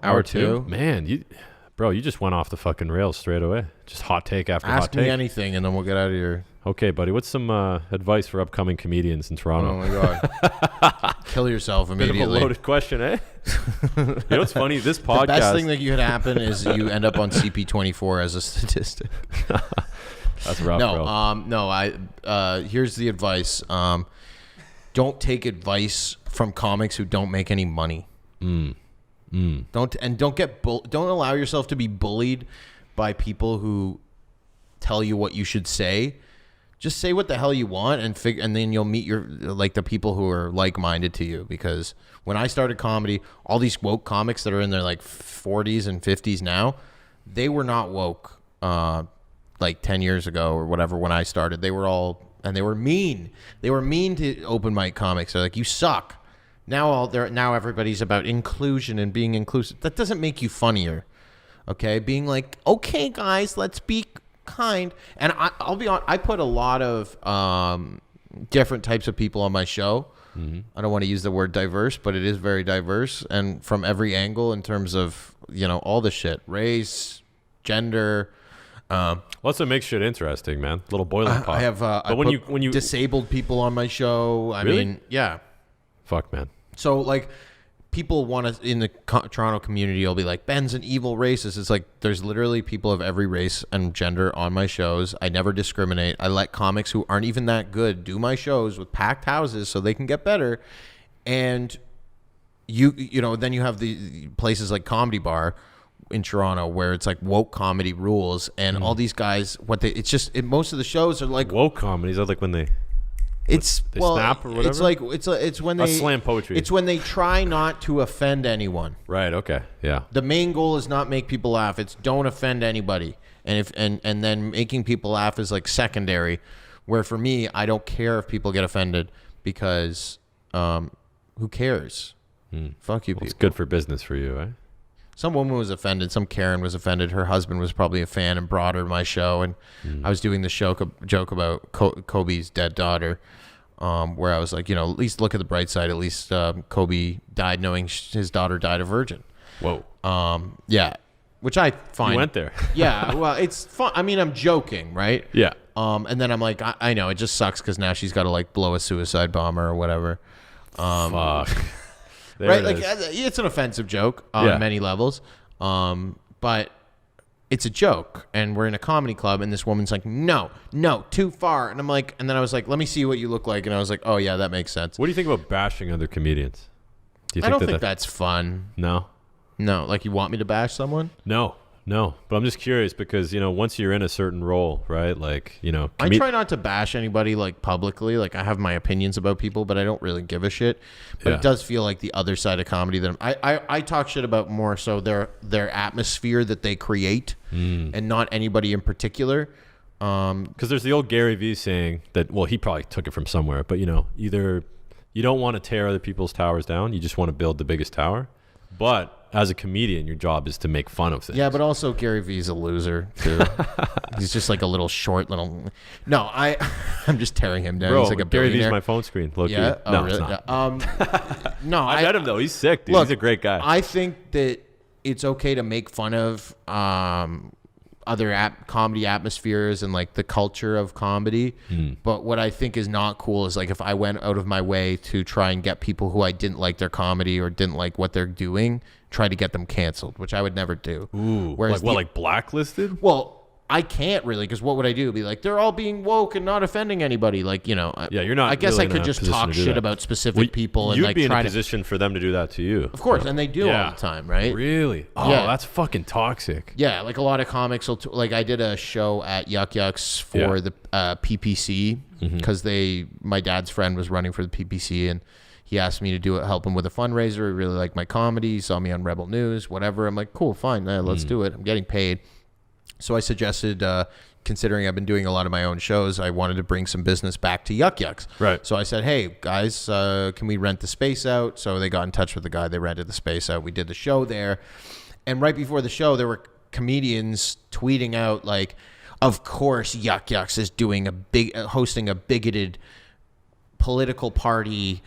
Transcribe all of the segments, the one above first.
Hour two? Man, you just went off the fucking rails straight away. Just hot take after hot Ask take. me anything, and then we'll get out of here. Okay, buddy. What's some advice for upcoming comedians in Toronto? Oh my god, kill yourself immediately. Bit of a loaded question, eh? You know what's funny? This podcast. The best thing that could happen is you end up on CP24 as a statistic. That's rough, bro. Here's the advice. Don't take advice from comics who don't make any money. Don't allow yourself to be bullied by people who tell you what you should say. Just say what the hell you want and then you'll meet the people who are like-minded to you. Because when I started comedy, all these woke comics that are in their like 40s and 50s now, they were not woke like 10 years ago or whatever when I started. They were mean. They were mean to open mic comics. They're like, you suck. Now everybody's about inclusion and being inclusive. That doesn't make you funnier. Okay? Being like, okay, guys, let's be kind. And I'll be honest, I put a lot of different types of people on my show. I don't want to use the word diverse, but it is very diverse and from every angle in terms of, all the shit, race, gender. What's what makes shit interesting, man? Little boiling pot. I have when you disabled people on my show. I mean, yeah. Fuck, man. So like people want to in the Toronto community will be like, Ben's an evil racist. It's like there's literally people of every race and gender on my shows. I never discriminate. I let comics who aren't even that good do my shows with packed houses so they can get better. And then you have the places like Comedy Bar in Toronto where it's like woke comedy rules and all these guys most of the shows are like woke comedies. I like when they snap or whatever. It's like it's when they slam poetry. It's when they try not to offend anyone. Right. Okay. Yeah. The main goal is not make people laugh. It's don't offend anybody. And then making people laugh is like secondary. Where for me, I don't care if people get offended because who cares? Fuck you, people. It's good for business for you, eh? Some woman was offended. Some Karen was offended. Her husband was probably a fan and brought her my show. And I was doing the joke about Kobe's dead daughter, where I was like, at least look at the bright side. At least Kobe died knowing his daughter died a virgin. Whoa. Yeah. Which I find. You went there. Yeah. Well, it's fun. I mean, I'm joking, right? Yeah. And then I'm like, I know it just sucks because now she's got to like blow a suicide bomber or whatever. Fuck. Right, like it's an offensive joke on many levels, but it's a joke, and we're in a comedy club, and this woman's like, no, too far, and I'm like, and then I was like, let me see what you look like, and I was like, oh yeah, that makes sense. What do you think about bashing other comedians? I don't think that's fun. No, like you want me to bash someone? No, but I'm just curious because, once you're in a certain role, right? Like, I try not to bash anybody like publicly. Like I have my opinions about people, but I don't really give a shit. But it does feel like the other side of comedy that I talk shit about more so their atmosphere that they create and not anybody in particular. Because there's the old Gary Vee saying that, well, he probably took it from somewhere, but, either you don't want to tear other people's towers down. You just want to build the biggest tower. But as a comedian, your job is to make fun of things. Yeah, but also Gary Vee's a loser too. He's just like a little short little. No, I'm just tearing him down. Bro, he's like a Gary billionaire. Vee's my phone screen. Look, yeah. Oh, no, really? it's not. No, I met him though. He's sick, dude. Look, he's a great guy. I think that it's okay to make fun of other comedy atmospheres and like the culture of comedy. But what I think is not cool is like if I went out of my way to try and get people who I didn't like their comedy or didn't like what they're doing, try to get them canceled, which I would never do. Ooh, whereas like blacklisted? Well, I can't really, because what would I do? Be like, they're all being woke and not offending anybody. Like, yeah, you're not. I guess really I could just talk shit about specific people and you'd like be in try a position for them to do that to you. Of course, and they do all the time, right? Really? Oh, that's fucking toxic. Yeah, like a lot of comics will. Like I did a show at Yuck Yucks for the PPC because my dad's friend was running for the PPC and he asked me to help him with a fundraiser. He really liked my comedy. He saw me on Rebel News, whatever. I'm like, cool, fine, let's do it. I'm getting paid. So I suggested, considering I've been doing a lot of my own shows, I wanted to bring some business back to Yuck Yucks. Right. So I said, hey, guys, can we rent the space out? So they got in touch with the guy. They rented the space out. We did the show there. And right before the show, there were comedians tweeting out, like, of course Yuck Yucks is hosting a bigoted political party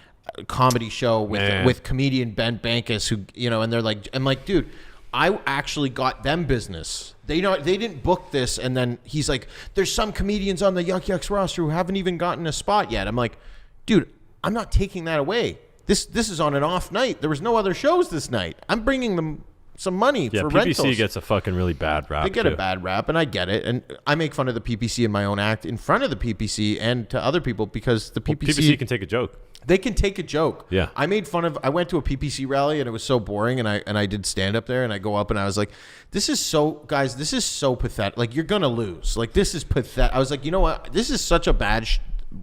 comedy show with comedian Ben Bankus, who, and they're like, I'm like, dude, I actually got them business. They didn't book this, and then he's like, "There's some comedians on the Yuck Yucks roster who haven't even gotten a spot yet." I'm like, "Dude, I'm not taking that away. This is on an off night. There was no other shows this night. I'm bringing them some money for PPC rentals." gets a fucking really bad rap. They get a bad rap, and I get it. And I make fun of the PPC in my own act in front of the PPC and to other people because the PPC can take a joke. They can take a joke. Yeah. I made fun of. I went to a PPC rally and it was so boring, and I did stand up there and I go up and I was like, "This is so pathetic. Like, you're gonna lose. Like, this is pathetic." I was like, "You know what? This is such a bad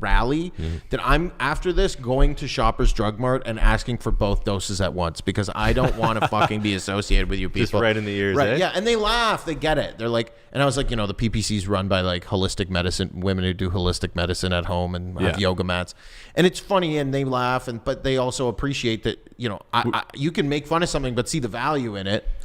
rally that I'm after this going to Shoppers Drug Mart and asking for both doses at once because I don't want to fucking be associated with you people." Just right in the ears, right? eh? Yeah, and they laugh. They get it. They're like, and I was like, the PPC's run by like holistic medicine women who do holistic medicine at home and have yoga mats, and it's funny and they laugh, but they also appreciate that you can make fun of something but see the value in it.